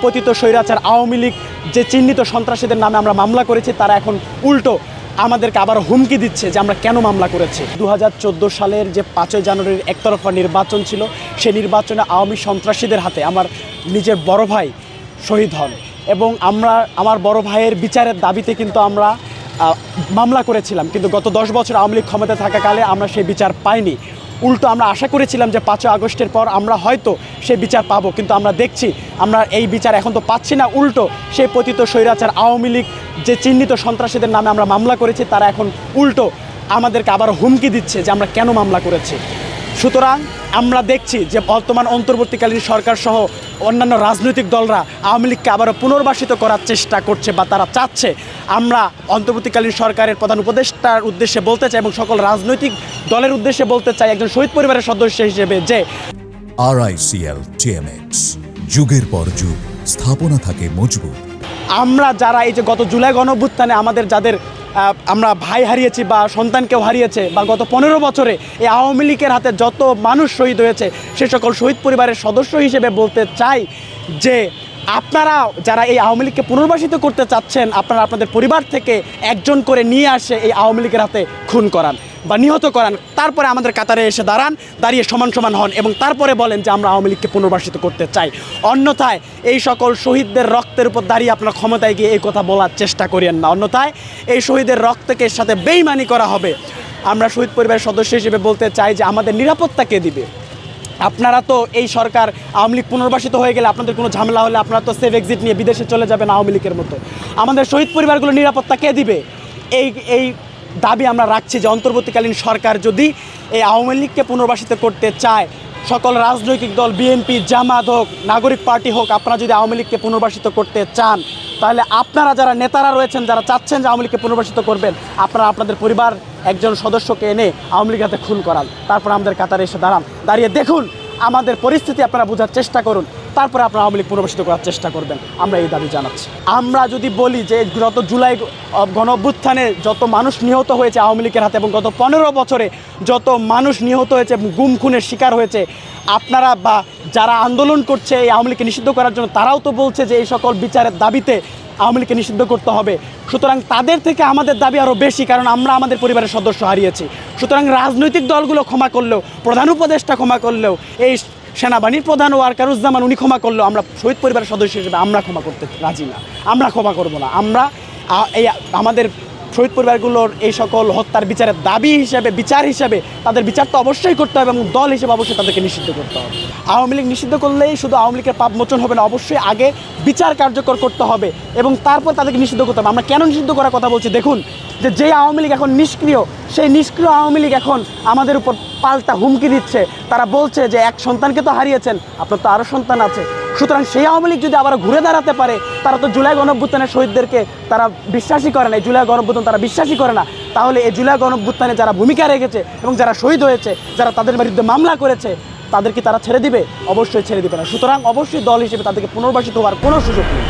পতিত স্বৈরাচার আওয়ামী লীগ যে চিহ্নিত সন্ত্রাসীদের নামে আমরা মামলা করেছি, তারা এখন উল্টো আমাদেরকে আবার হুমকি দিচ্ছে যে আমরা কেন মামলা করেছি। 2014 সালের যে 5 জানুয়ারির একতরফা নির্বাচন ছিল, সেই নির্বাচনে আওয়ামী সন্ত্রাসীদের হাতে আমার নিজের বড় ভাই শহীদ হন এবং আমার বড় ভাইয়ের বিচারের দাবিতে কিন্তু আমরা মামলা করেছিলাম। কিন্তু গত 10 বছর আওয়ামী লীগ ক্ষমতায় থাকাকালে আমরা সেই বিচার পাইনি। উল্টো আমরা আশা করেছিলাম যে 5 আগস্টের পর আমরা হয়তো সেই বিচার পাবো, কিন্তু আমরা দেখছি আমরা এই বিচার এখন তো পাচ্ছি না। উল্টো সেই পতিত স্বৈরাচার আওয়ামী লীগ যে চিহ্নিত সন্ত্রাসীদের নামে আমরা মামলা করেছি, তারা এখন উল্টো আমাদেরকে আবার হুমকি দিচ্ছে যে আমরা কেন মামলা করেছি। সুতরাং আমরা দেখছি যে বর্তমান অন্তর্বর্তীকালীন সরকার সহ অন্যান্য রাজনৈতিক দলরা আওয়ামী লীগকে আবারও পুনর্বাসিত করার চেষ্টা করছে বা তারা চাচ্ছে। আমরা অন্তর্বর্তীকালীন সরকারের প্রধান উপদেষ্টার উদ্দেশ্যে বলতে চাই এবং সকল রাজনৈতিক দলের উদ্দেশ্যে বলতে চাই একজন শহীদ পরিবারের সদস্য হিসেবে যে RICL TMX যুগের পর যুগ স্থাপনা থাকে মজবুত। আমরা যারা এই যে গত জুলাই গণঅভ্যুত্থানে আমাদের যাদের আমরা ভাই হারিয়েছি বা সন্তানকেও হারিয়েছে, বা গত 15 বছরে এই আওয়ামী লীগের হাতে যত মানুষ শহীদ হয়েছে, সে সকল শহীদ পরিবারের সদস্য হিসেবে বলতে চাই যে আপনারা যারা এই আওয়ামী লীগকে পুনর্বাসিত করতে চাচ্ছেন, আপনারা আপনাদের পরিবার থেকে একজন করে নিয়ে আসে এই আওয়ামী লীগের হাতে খুন করান বা নিহত করান, তারপরে আমাদের কাতারে এসে দাঁড়িয়ে সমান সমান হন এবং তারপরে বলেন যে আমরা আওয়ামী লীগকে পুনর্বাসিত করতে চাই। অন্যথায় এই সকল শহীদদের রক্তের উপর দাঁড়িয়ে আপনারা ক্ষমতায় গিয়ে এই কথা বলার চেষ্টা করেন না। অন্যথায় এই শহীদের রক্তকে সাথে বেইমানি করা হবে। আমরা শহীদ পরিবারের সদস্য হিসেবে বলতে চাই যে আমাদের নিরাপত্তা কে দিবে? আপনারা তো এই সরকার আওয়ামী লীগ পুনর্বাসিত হয়ে গেলে আপনাদের কোনো ঝামেলা হলে আপনারা তো সেফ এক্সিট নিয়ে বিদেশে চলে যাবেন আওয়ামী লীগের মতো। আমাদের শহীদ পরিবারগুলো নিরাপত্তা কে দিবে? এই দাবি আমরা রাখছি যে অন্তর্বর্তীকালীন সরকার যদি এই আওয়ামী লীগকে পুনর্বাসিত করতে চায়, সকল রাজনৈতিক দল বিএনপি, জামাত হোক, নাগরিক পার্টি হোক, আপনারা যদি আওয়ামী লীগকে পুনর্বাসিত করতে চান, তাহলে আপনারা যারা নেতারা রয়েছেন, যারা চাচ্ছেন যে আওয়ামী লীগকে পুনর্বাসিত করবেন, আপনারা আপনাদের পরিবার একজন সদস্যকে এনে আওয়ামী লীগের হাতে খুন করান, তারপর আমাদের কাতারে এসে দাঁড়িয়ে দেখুন আমাদের পরিস্থিতি, আপনারা বোঝার চেষ্টা করুন, তারপরে আপনারা আওয়ামী লীগ পুনর্বাসিত করার চেষ্টা করবেন। আমরা এই দাবি জানাচ্ছি। আমরা যদি বলি যে গত জুলাই গণঅভ্যুত্থানে যত মানুষ নিহত হয়েছে আওয়ামী লীগের হাতে এবং গত 15 বছরে যত মানুষ নিহত হয়েছে, গুম খুনের শিকার হয়েছে, আপনারা বা যারা আন্দোলন করছে এই আওয়ামী লীগকে নিষিদ্ধ করার জন্য, তারাও তো বলছে যে এই সকল বিচারের দাবিতে আওয়ামী লীগকে নিষিদ্ধ করতে হবে। সুতরাং তাদের থেকে আমাদের দাবি আরও বেশি, কারণ আমরা আমাদের পরিবারের সদস্য হারিয়েছি। সুতরাং রাজনৈতিক দলগুলো ক্ষমা করলেও, প্রধান উপদেষ্টা ক্ষমা করলেও, এই সেনাবাহিনীর প্রধান ওয়াকারুজ্জামান উনি ক্ষমা করলেও আমরা শহীদ পরিবারের সদস্য হিসেবে আমরা ক্ষমা করতে রাজি না। আমরা ক্ষমা করব না। আমরা এই আমাদের শহীদ পরিবারগুলোর এই সকল হত্যার বিচারের দাবি হিসেবে, বিচার হিসেবে তাদের বিচার তো অবশ্যই করতে হবে এবং দল হিসেবে অবশ্যই তাদেরকে নিষিদ্ধ করতে হবে। আওয়ামী লীগ নিষিদ্ধ করলেই শুধু আওয়ামী লীগের পাপ মোচন হবে না, অবশ্যই আগে বিচার কার্যকর করতে হবে এবং তারপর তাদেরকে নিষিদ্ধ করতে হবে। আমরা কেন নিষিদ্ধ করার কথা বলছি দেখুন, যে আওয়ামী লীগ এখন নিষ্ক্রিয়, সেই নিষ্ক্রিয় আওয়ামী লীগ এখন আমাদের উপর পাল্টা হুমকি দিচ্ছে। তারা বলছে যে এক সন্তানকে তো হারিয়েছেন, আপনার তো আরও সন্তান আছে। সুতরাং সেই আওয়ামী লীগ যদি আবার ঘুরে দাঁড়াতে পারে, তারা তো জুলাই গণঅভ্যুত্থানের শহীদদেরকে তারা বিশ্বাসই করে না, এই জুলাই গণঅভ্যুত্থান তারা বিশ্বাসই করে না। তাহলে এই জুলাই গণঅভ্যুত্থানে যারা ভূমিকা রেখেছে এবং যারা শহীদ হয়েছে, যারা তাদের বিরুদ্ধে মামলা করেছে, তাদেরকে তারা ছেড়ে দিবে? অবশ্যই ছেড়ে দিবে না। সুতরাং অবশ্যই দল হিসেবে তাদেরকে পুনর্বাসিত হওয়ার কোনো সুযোগ নেই।